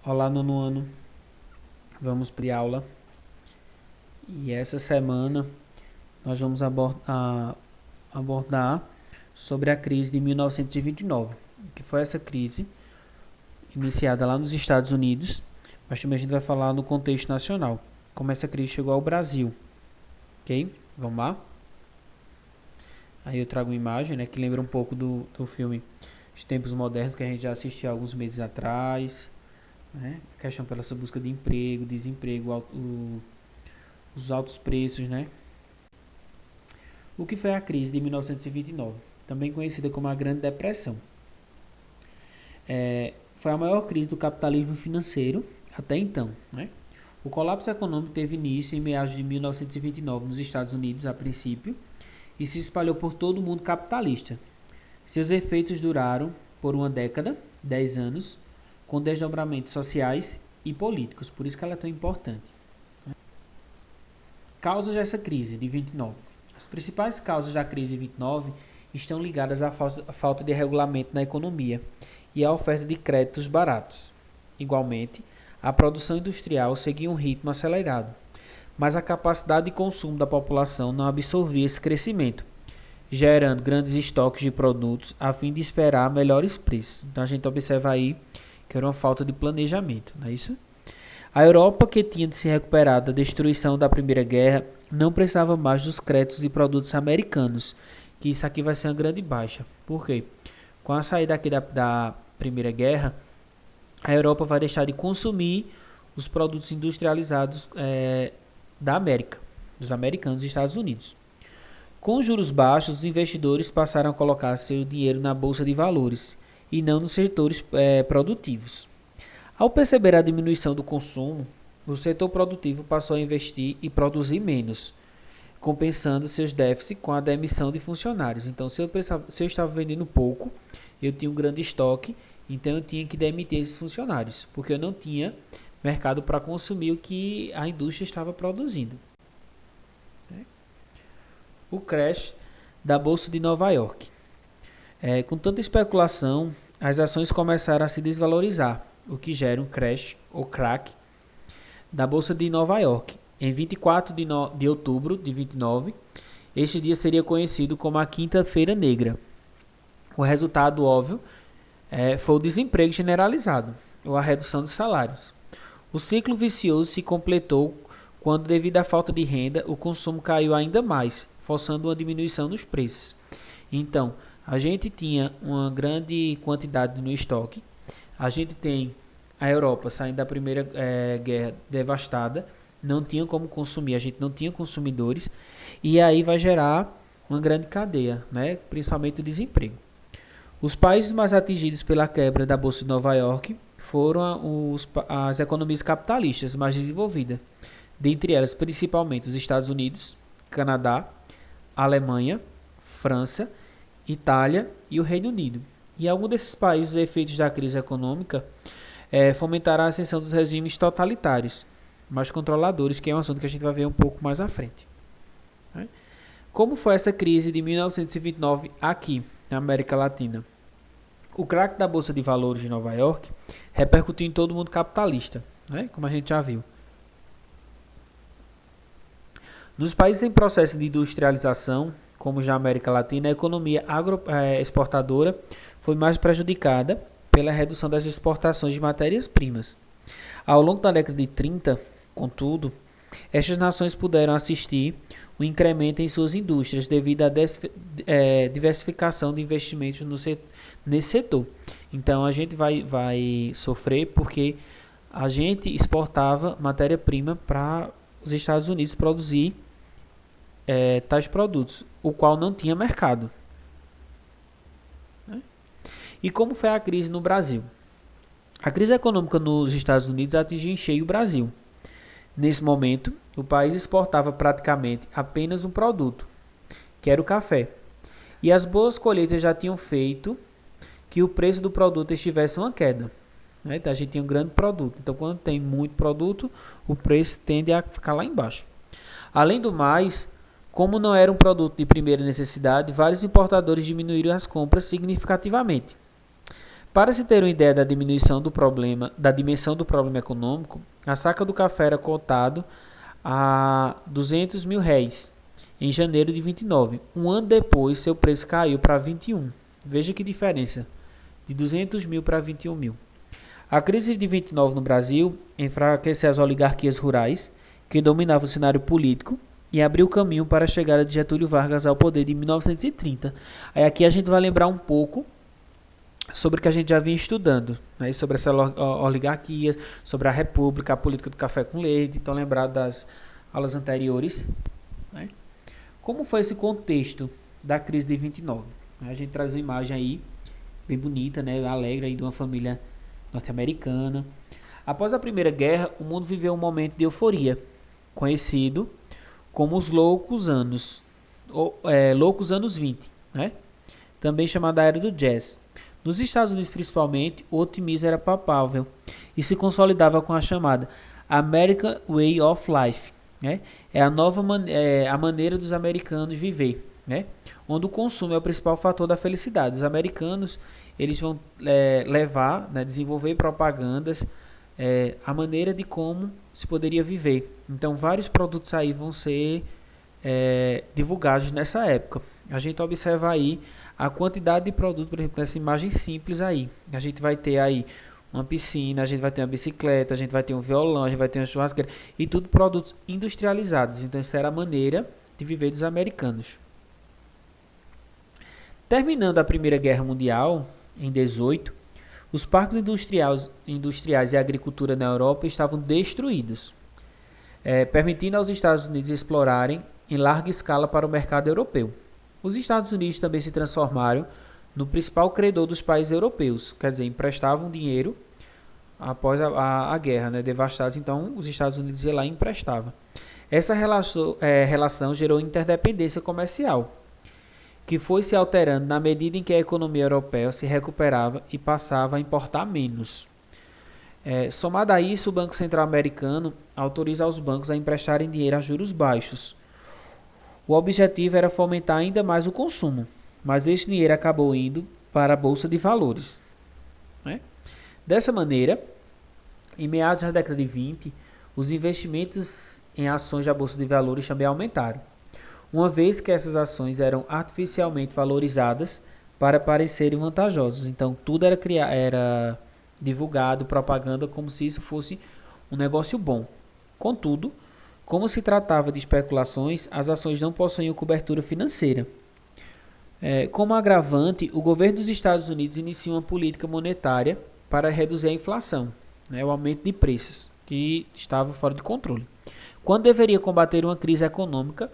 Olá, nono ano. Vamos para a aula. E essa semana nós vamos abordar sobre a crise de 1929, que foi essa crise iniciada lá nos Estados Unidos, mas também a gente vai falar no contexto nacional, como essa crise chegou ao Brasil. Ok? Vamos lá? Aí eu trago uma imagem, né, que lembra um pouco do filme Os Tempos Modernos, que a gente já assistiu há alguns meses atrás, né? A questão pela essa busca de emprego, desemprego, os altos preços, né? O que foi a crise de 1929, também conhecida como a Grande Depressão? Foi a maior crise do capitalismo financeiro até então, né? O colapso econômico teve início em meados de 1929 nos Estados Unidos, a princípio, e se espalhou por todo o mundo capitalista. Seus efeitos duraram por uma década, 10 anos, com desdobramentos sociais e políticos, por isso que ela é tão importante. Causas dessa crise de 29. As principais causas da crise de 29 estão ligadas à falta de regulamento na economia e à oferta de créditos baratos. Igualmente, a produção industrial seguia um ritmo acelerado, mas a capacidade de consumo da população não absorvia esse crescimento, gerando grandes estoques de produtos a fim de esperar melhores preços. Então a gente observa aí que era uma falta de planejamento, não é isso? A Europa, que tinha de se recuperar da destruição da Primeira Guerra, não precisava mais dos créditos e produtos americanos, que isso aqui vai ser uma grande baixa. Por quê? Com a saída aqui da Primeira Guerra, a Europa vai deixar de consumir os produtos industrializados da América, dos americanos e Estados Unidos. Com os juros baixos, os investidores passaram a colocar seu dinheiro na bolsa de valores e não nos setores produtivos. Ao perceber a diminuição do consumo, o setor produtivo passou a investir e produzir menos, compensando seus déficits com a demissão de funcionários. Então, se eu estava vendendo pouco, eu tinha um grande estoque, então eu tinha que demitir esses funcionários, porque eu não tinha mercado para consumir o que a indústria estava produzindo. O crash da Bolsa de Nova York. Com tanta especulação, as ações começaram a se desvalorizar, o que gera um crash ou crack da Bolsa de Nova York. Em 24 de outubro de 29, este dia seria conhecido como a Quinta-feira Negra. O resultado óbvio foi o desemprego generalizado, ou a redução de salários. O ciclo vicioso se completou quando, devido à falta de renda, o consumo caiu ainda mais, forçando uma diminuição nos preços. Então, a gente tinha uma grande quantidade no estoque, a gente tem a Europa saindo da Primeira Guerra devastada, não tinha como consumir, a gente não tinha consumidores, e aí vai gerar uma grande cadeia, né? Principalmente o desemprego. Os países mais atingidos pela quebra da Bolsa de Nova York foram as economias capitalistas mais desenvolvidas, dentre elas principalmente os Estados Unidos, Canadá, Alemanha, França, Itália e o Reino Unido. Em alguns desses países, os efeitos da crise econômica fomentaram a ascensão dos regimes totalitários, mais controladores, que é um assunto que a gente vai ver um pouco mais à frente. Como foi essa crise de 1929 aqui, na América Latina? O crack da Bolsa de Valores de Nova York repercutiu em todo o mundo capitalista, como a gente já viu. Nos países em processo de industrialização, como já a América Latina, a economia exportadora foi mais prejudicada pela redução das exportações de matérias-primas. Ao longo da década de 30, contudo, estas nações puderam assistir um incremento em suas indústrias devido à diversificação de investimentos nesse setor. Então, a gente vai sofrer porque a gente exportava matéria-prima para os Estados Unidos produzir tais produtos, o qual não tinha mercado. E como foi a crise no Brasil? A crise econômica nos Estados Unidos atingiu em cheio o Brasil. Nesse momento, o país exportava praticamente apenas um produto, que era o café. E as boas colheitas já tinham feito que o preço do produto estivesse uma queda. Então, a gente tinha um grande produto. Então, quando tem muito produto, o preço tende a ficar lá embaixo. Além do mais, como não era um produto de primeira necessidade, vários importadores diminuíram as compras significativamente. Para se ter uma ideia da dimensão do problema econômico, a saca do café era cotado a R$ 200 mil em janeiro de 29. Um ano depois, seu preço caiu para 21. Veja que diferença, de 200 mil para 21 mil. A crise de 29 no Brasil enfraqueceu as oligarquias rurais, que dominavam o cenário político, e abriu caminho para a chegada de Getúlio Vargas ao poder de 1930. Aí aqui a gente vai lembrar um pouco sobre o que a gente já vinha estudando, né? Sobre essa oligarquia, sobre a república, a política do café com leite. Então, lembrado das aulas anteriores, né? Como foi esse contexto da crise de 29? A gente traz uma imagem aí, bem bonita, né? Alegre, aí de uma família norte-americana. Após a Primeira Guerra, o mundo viveu um momento de euforia, conhecido como os loucos anos, loucos anos 20, né? Também chamada Era do Jazz. Nos Estados Unidos, principalmente, o otimismo era palpável e se consolidava com a chamada American Way of Life, né? É a nova a maneira dos americanos viver, né? Onde o consumo é o principal fator da felicidade. Os americanos eles vão levar, né, desenvolver propagandas, a maneira de como se poderia viver. Então, vários produtos aí vão ser divulgados nessa época. A gente observa aí a quantidade de produtos, por exemplo, nessa imagem simples aí. A gente vai ter aí uma piscina, a gente vai ter uma bicicleta, a gente vai ter um violão, a gente vai ter uma churrasqueira, e tudo produtos industrializados. Então, essa era a maneira de viver dos americanos. Terminando a Primeira Guerra Mundial, em 18, os parques industriais e a agricultura na Europa estavam destruídos, permitindo aos Estados Unidos explorarem em larga escala para o mercado europeu. Os Estados Unidos também se transformaram no principal credor dos países europeus, quer dizer, emprestavam dinheiro após a guerra, né, devastados. Então, os Estados Unidos iam lá e emprestavam. Essa relação gerou interdependência comercial, que foi se alterando na medida em que a economia europeia se recuperava e passava a importar menos. Somado a isso, o Banco Central Americano autoriza os bancos a emprestarem dinheiro a juros baixos. O objetivo era fomentar ainda mais o consumo, mas este dinheiro acabou indo para a Bolsa de Valores, né? Dessa maneira, em meados da década de 20, os investimentos em ações da Bolsa de Valores também aumentaram, uma vez que essas ações eram artificialmente valorizadas para parecerem vantajosas. Então, tudo era divulgado, propaganda, como se isso fosse um negócio bom. Contudo, como se tratava de especulações, as ações não possuíam cobertura financeira. Como agravante, o governo dos Estados Unidos inicia uma política monetária para reduzir a inflação, né, o aumento de preços, que estava fora de controle, quando deveria combater uma crise econômica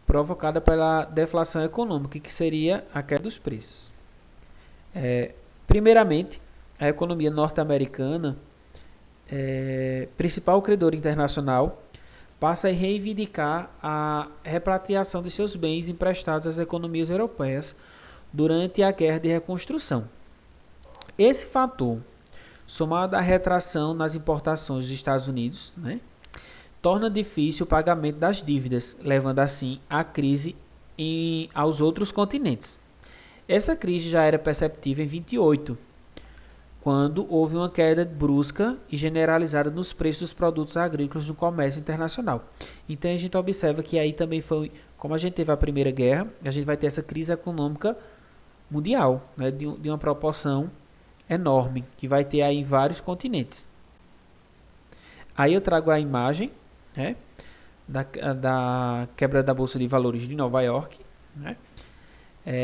provocada pela deflação econômica, que seria a queda dos preços. Primeiramente, a economia norte-americana, principal credor internacional, passa a reivindicar a repatriação de seus bens emprestados às economias europeias durante a Guerra de Reconstrução. Esse fator, somado à retração nas importações dos Estados Unidos, né, torna difícil o pagamento das dívidas, levando assim à crise aos outros continentes. Essa crise já era perceptível em 28, quando houve uma queda brusca e generalizada nos preços dos produtos agrícolas no comércio internacional. Então a gente observa que aí também foi, como a gente teve a Primeira Guerra, a gente vai ter essa crise econômica mundial, né, de uma proporção enorme, que vai ter aí em vários continentes. Aí eu trago a imagem, né, da quebra da Bolsa de Valores de Nova York, né?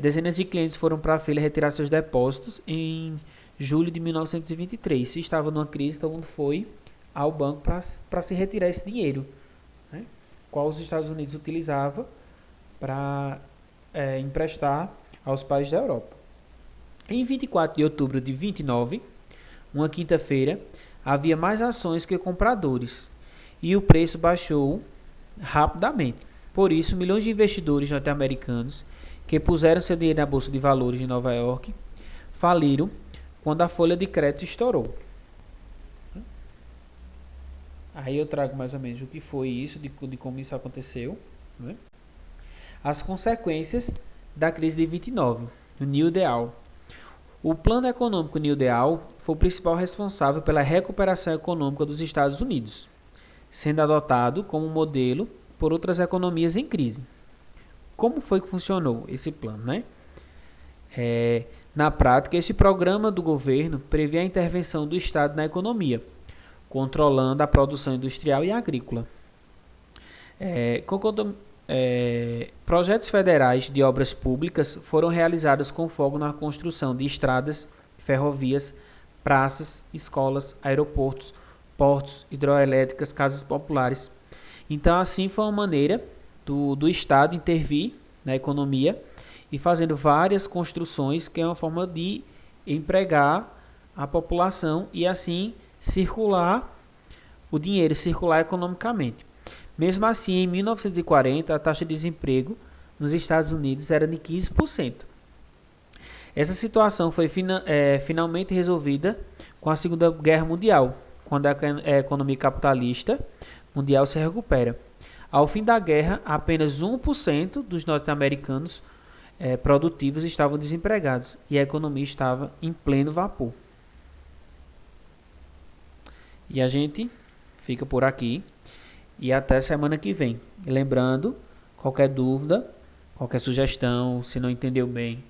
Dezenas de clientes foram para a fila retirar seus depósitos em julho de 1923. Se estava numa crise, todo mundo foi ao banco para se retirar esse dinheiro, né, qual os Estados Unidos utilizavam para emprestar aos países da Europa. Em 24 de outubro de 29, uma quinta-feira, havia mais ações que compradores e o preço baixou rapidamente. Por isso, milhões de investidores norte-americanos que puseram seu dinheiro na Bolsa de Valores de Nova York faliram quando a folha de crédito estourou. Aí eu trago mais ou menos o que foi isso, de como isso aconteceu, né? As consequências da crise de 29, o New Deal. O Plano Econômico New Deal foi o principal responsável pela recuperação econômica dos Estados Unidos, sendo adotado como modelo por outras economias em crise. Como foi que funcionou esse plano, né? Na prática, esse programa do governo previa a intervenção do Estado na economia, controlando a produção industrial e agrícola. Projetos federais de obras públicas foram realizados com foco na construção de estradas, ferrovias, praças, escolas, aeroportos, portos, hidroelétricas, casas populares. Então, assim foi uma maneira do Estado intervir na economia e fazendo várias construções, que é uma forma de empregar a população e assim circular o dinheiro, circular economicamente. Mesmo assim, em 1940, a taxa de desemprego nos Estados Unidos era de 15%. Essa situação foi finalmente resolvida com a Segunda Guerra Mundial, quando a economia capitalista mundial se recupera. Ao fim da guerra, apenas 1% dos norte-americanos produtivos estavam desempregados e a economia estava em pleno vapor. E a gente fica por aqui e até semana que vem. Lembrando, qualquer dúvida, qualquer sugestão, se não entendeu bem,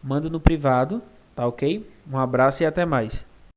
manda no privado, tá ok? Um abraço e até mais.